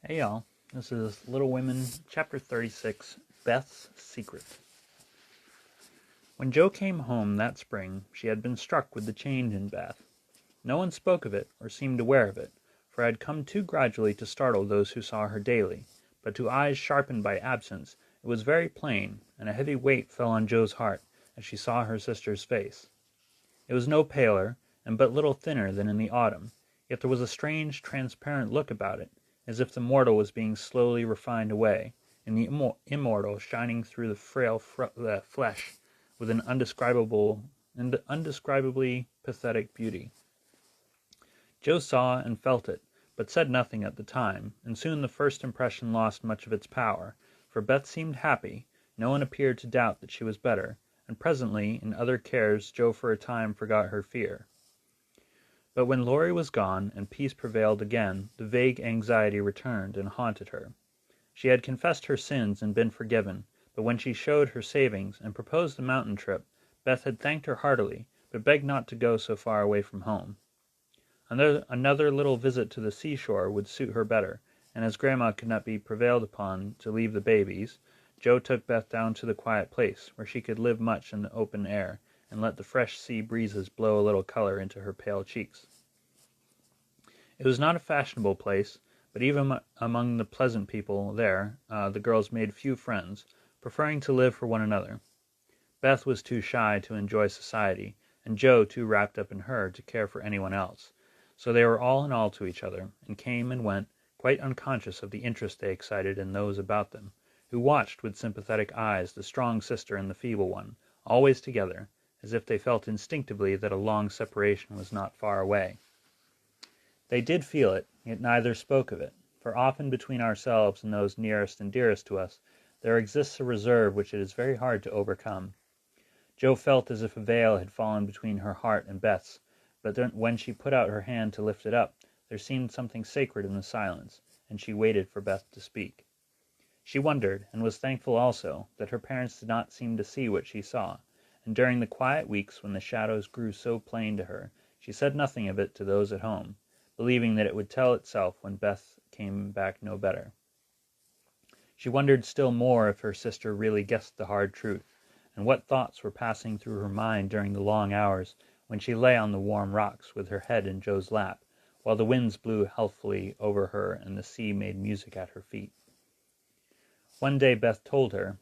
Hey y'all, this is Little Women, Chapter 36, Beth's Secret. When Jo came home that spring, she had been struck with the change in Beth. No one spoke of it, or seemed aware of it, for it had come too gradually to startle those who saw her daily, but to eyes sharpened by absence, it was very plain, and a heavy weight fell on Jo's heart as she saw her sister's face. It was no paler, and but little thinner than in the autumn, yet there was a strange, transparent look about it, as if the mortal was being slowly refined away, and the immortal shining through the frail flesh with an undescribably pathetic beauty. Jo saw and felt it, but said nothing at the time, and soon the first impression lost much of its power, for Beth seemed happy, no one appeared to doubt that she was better, and presently, in other cares, Jo for a time forgot her fear. But when Laurie was gone, and peace prevailed again, the vague anxiety returned and haunted her. She had confessed her sins and been forgiven, but when she showed her savings, and proposed the mountain trip, Beth had thanked her heartily, but begged not to go so far away from home. Another little visit to the seashore would suit her better, and as Grandma could not be prevailed upon to leave the babies, Jo took Beth down to the quiet place, where she could live much in the open air, and let the fresh sea breezes blow a little color into her pale cheeks. It was not a fashionable place, but even among the pleasant people there, the girls made few friends, preferring to live for one another. Beth was too shy to enjoy society, and Jo too wrapped up in her to care for anyone else, so they were all in all to each other, and came and went, quite unconscious of the interest they excited in those about them, who watched with sympathetic eyes the strong sister and the feeble one, always together, as if they felt instinctively that a long separation was not far away. They did feel it, yet neither spoke of it, for often between ourselves and those nearest and dearest to us there exists a reserve which it is very hard to overcome. Jo felt as if a veil had fallen between her heart and Beth's, but when she put out her hand to lift it up, there seemed something sacred in the silence, and she waited for Beth to speak. She wondered, and was thankful also, that her parents did not seem to see what she saw, and during the quiet weeks when the shadows grew so plain to her, she said nothing of it to those at home, believing that it would tell itself when Beth came back no better. She wondered still more if her sister really guessed the hard truth, and what thoughts were passing through her mind during the long hours when she lay on the warm rocks with her head in Jo's lap, while the winds blew healthfully over her and the sea made music at her feet. One day Beth told her.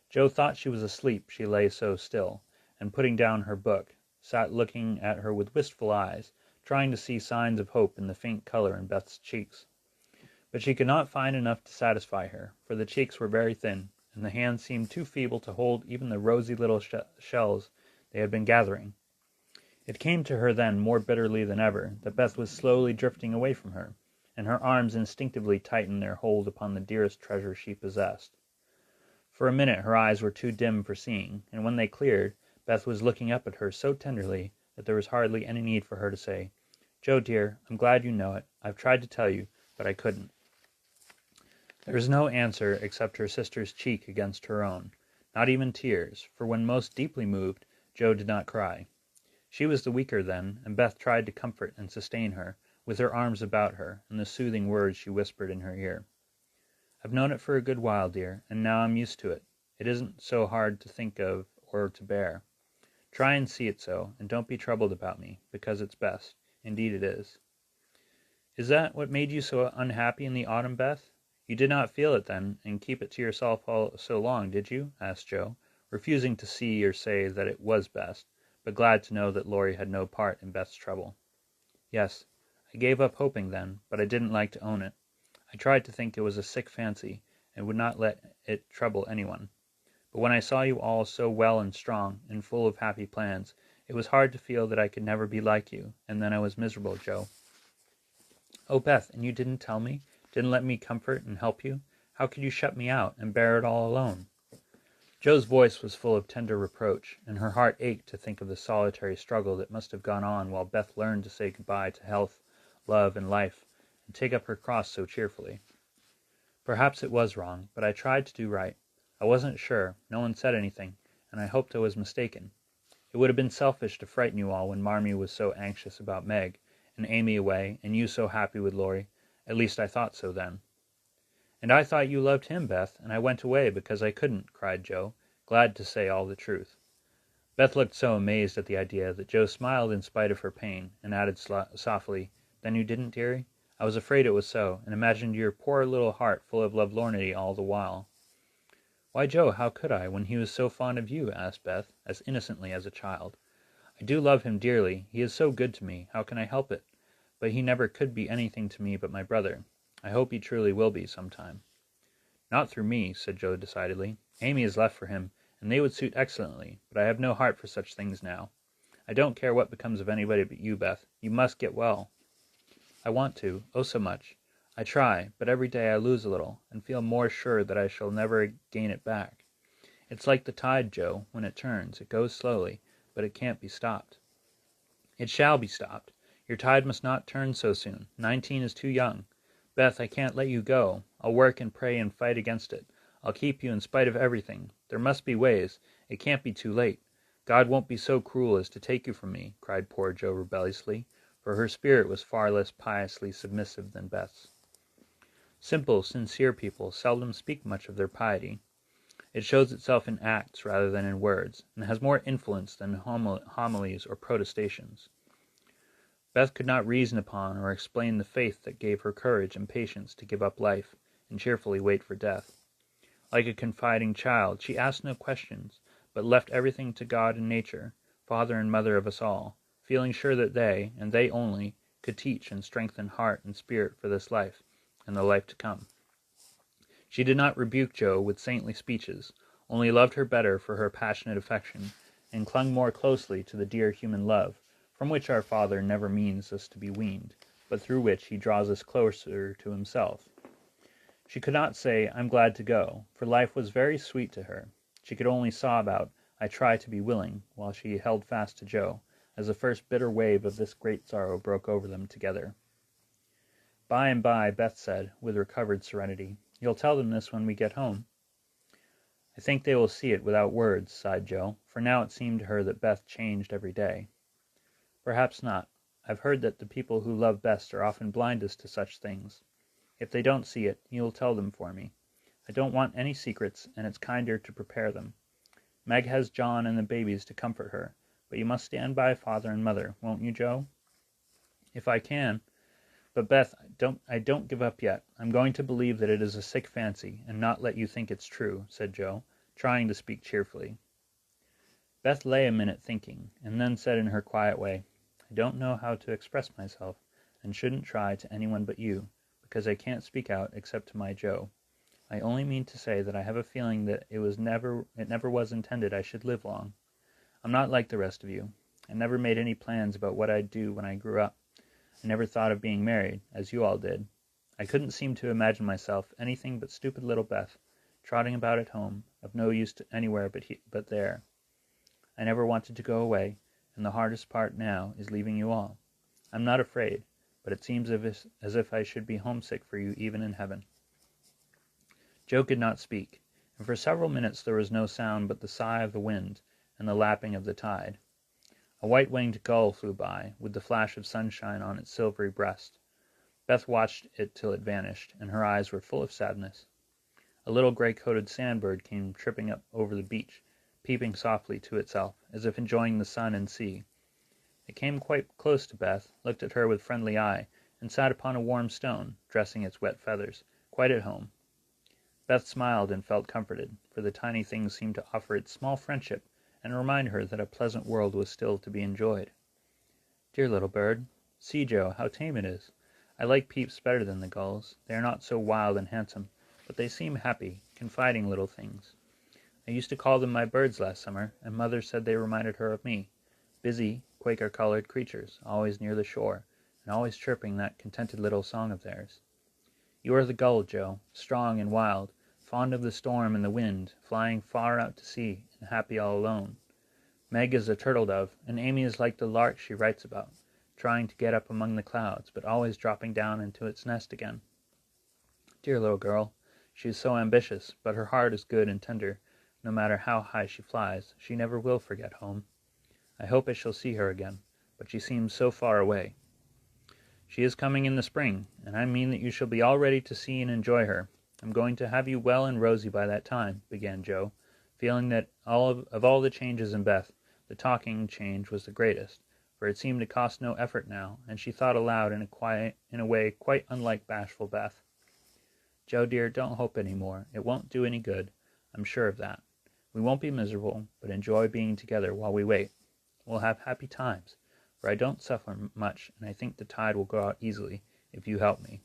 Jo thought she was asleep, she lay so still, and putting down her book, sat looking at her with wistful eyes, trying to see signs of hope in the faint color in Beth's cheeks. But she could not find enough to satisfy her, for the cheeks were very thin, and the hands seemed too feeble to hold even the rosy little shells they had been gathering. It came to her then more bitterly than ever that Beth was slowly drifting away from her, and her arms instinctively tightened their hold upon the dearest treasure she possessed. For a minute her eyes were too dim for seeing, and when they cleared, Beth was looking up at her so tenderly that there was hardly any need for her to say, "Jo, dear, I'm glad you know it. I've tried to tell you, but I couldn't." There was no answer except her sister's cheek against her own, not even tears, for when most deeply moved, Jo did not cry. She was the weaker then, and Beth tried to comfort and sustain her, with her arms about her, and the soothing words she whispered in her ear. "I've known it for a good while, dear, and now I'm used to it. It isn't so hard to think of or to bear. Try and see it so, and don't be troubled about me, because it's best. Indeed it is." "Is that what made you so unhappy in the autumn, Beth? You did not feel it then, and keep it to yourself all so long, did you?" asked Jo, refusing to see or say that it was best, but glad to know that Laurie had no part in Beth's trouble. "Yes, I gave up hoping then, but I didn't like to own it. I tried to think it was a sick fancy, and would not let it trouble anyone. But when I saw you all so well and strong, and full of happy plans, it was hard to feel that I could never be like you, and then I was miserable, Jo." "Oh, Beth, and you didn't tell me? Didn't let me comfort and help you? How could you shut me out, and bear it all alone?" Jo's voice was full of tender reproach, and her heart ached to think of the solitary struggle that must have gone on while Beth learned to say goodbye to health, love, and life, and take up her cross so cheerfully. "Perhaps it was wrong, but I tried to do right. I wasn't sure, no one said anything, and I hoped I was mistaken. It would have been selfish to frighten you all when Marmee was so anxious about Meg, and Amy away, and you so happy with Laurie. At least I thought so then. "And I thought you loved him, Beth, and I went away because I couldn't," cried Joe, glad to say all the truth. Beth looked so amazed at the idea that Joe smiled in spite of her pain, and added softly, "Then you didn't, dearie? I was afraid it was so, and imagined your poor little heart full of lovelornity all the while." "Why, Joe, how could I, when he was so fond of you?" asked Beth, as innocently as a child. "I do love him dearly. He is so good to me. How can I help it? But he never could be anything to me but my brother. I hope he truly will be some time." "Not through me," said Joe decidedly. "Amy is left for him, and they would suit excellently, but I have no heart for such things now. I don't care what becomes of anybody but you, Beth. You must get well." "I want to, oh so much. I try, but every day I lose a little, and feel more sure that I shall never gain it back. It's like the tide, Joe. When it turns, it goes slowly, but it can't be stopped." "It shall be stopped. Your tide must not turn so soon. 19 is too young. Beth, I can't let you go. I'll work and pray and fight against it. I'll keep you in spite of everything. There must be ways. It can't be too late. God won't be so cruel as to take you from me," cried poor Joe rebelliously, for her spirit was far less piously submissive than Beth's. Simple, sincere people seldom speak much of their piety. It shows itself in acts rather than in words, and has more influence than homilies or protestations. Beth could not reason upon or explain the faith that gave her courage and patience to give up life and cheerfully wait for death. Like a confiding child, she asked no questions, but left everything to God and nature, Father and Mother of us all, feeling sure that they, and they only, could teach and strengthen heart and spirit for this life and the life to come. She did not rebuke Joe with saintly speeches, only loved her better for her passionate affection, and clung more closely to the dear human love, from which our Father never means us to be weaned, but through which he draws us closer to himself. She could not say, "I'm glad to go," for life was very sweet to her. She could only sob out, "I try to be willing," while she held fast to Joe, as the first bitter wave of this great sorrow broke over them together. By and by, Beth said, with recovered serenity, "You'll tell them this when we get home?" "I think they will see it without words," sighed Joe, for now it seemed to her that Beth changed every day. "Perhaps not. I've heard that the people who love best are often blindest to such things. If they don't see it, you'll tell them for me. I don't want any secrets, and it's kinder to prepare them. Meg has John and the babies to comfort her, but you must stand by Father and Mother, won't you, Joe?" "If I can. But, Beth, I don't give up yet. I'm going to believe that it is a sick fancy, and not let you think it's true," said Joe, trying to speak cheerfully. Beth lay a minute thinking, and then said in her quiet way, "I don't know how to express myself, and shouldn't try to anyone but you, because I can't speak out except to my Joe. I only mean to say that I have a feeling that it never was intended I should live long. I'm not like the rest of you. I never made any plans about what I'd do when I grew up. I never thought of being married, as you all did. I couldn't seem to imagine myself anything but stupid little Beth, trotting about at home, of no use to anywhere but there. I never wanted to go away, and the hardest part now is leaving you all. I'm not afraid, but it seems as if I should be homesick for you even in heaven." Joe could not speak, and for several minutes there was no sound but the sigh of the wind and the lapping of the tide. A white-winged gull flew by, with the flash of sunshine on its silvery breast. Beth watched it till it vanished, and her eyes were full of sadness. A little gray-coated sandbird came tripping up over the beach, peeping softly to itself, as if enjoying the sun and sea. It came quite close to Beth, looked at her with friendly eye, and sat upon a warm stone, dressing its wet feathers, quite at home. Beth smiled and felt comforted, for the tiny thing seemed to offer its small friendship and remind her that a pleasant world was still to be enjoyed. "Dear little bird. See, Joe, how tame it is. I like Peeps better than the gulls. They are not so wild and handsome, but they seem happy, confiding little things. I used to call them my birds last summer, and Mother said they reminded her of me, busy, Quaker-colored creatures, always near the shore, and always chirping that contented little song of theirs. You are the gull, Joe, strong and wild, fond of the storm and the wind, flying far out to sea, and happy all alone. Meg is a turtle-dove, and Amy is like the lark she writes about, trying to get up among the clouds, but always dropping down into its nest again. Dear little girl, she is so ambitious, but her heart is good and tender. No matter how high she flies, she never will forget home. I hope I shall see her again, but she seems so far away. She is coming in the spring, and I mean that you shall be all ready to see and enjoy her, I'm going to have you well and rosy by that time," began Joe, feeling that of all the changes in Beth, the talking change was the greatest, for it seemed to cost no effort now, and she thought aloud in a way quite unlike bashful Beth. "Joe, dear, don't hope any more. It won't do any good. I'm sure of that. We won't be miserable, but enjoy being together while we wait. We'll have happy times, for I don't suffer much, and I think the tide will go out easily if you help me."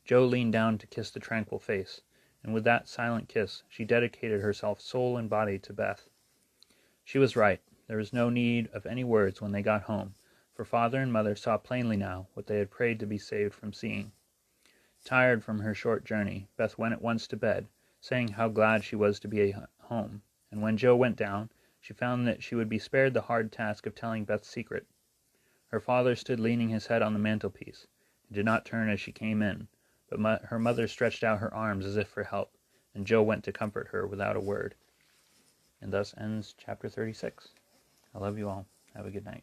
Joe leaned down to kiss the tranquil face, and with that silent kiss she dedicated herself soul and body to Beth. She was right. There was no need of any words when they got home, for father and mother saw plainly now what they had prayed to be saved from seeing. Tired from her short journey, Beth went at once to bed, saying how glad she was to be home, and when Joe went down, she found that she would be spared the hard task of telling Beth's secret. Her father stood leaning his head on the mantelpiece, and did not turn as she came in, but her mother stretched out her arms as if for help, and Joe went to comfort her without a word. And thus ends chapter 36. I love you all. Have a good night.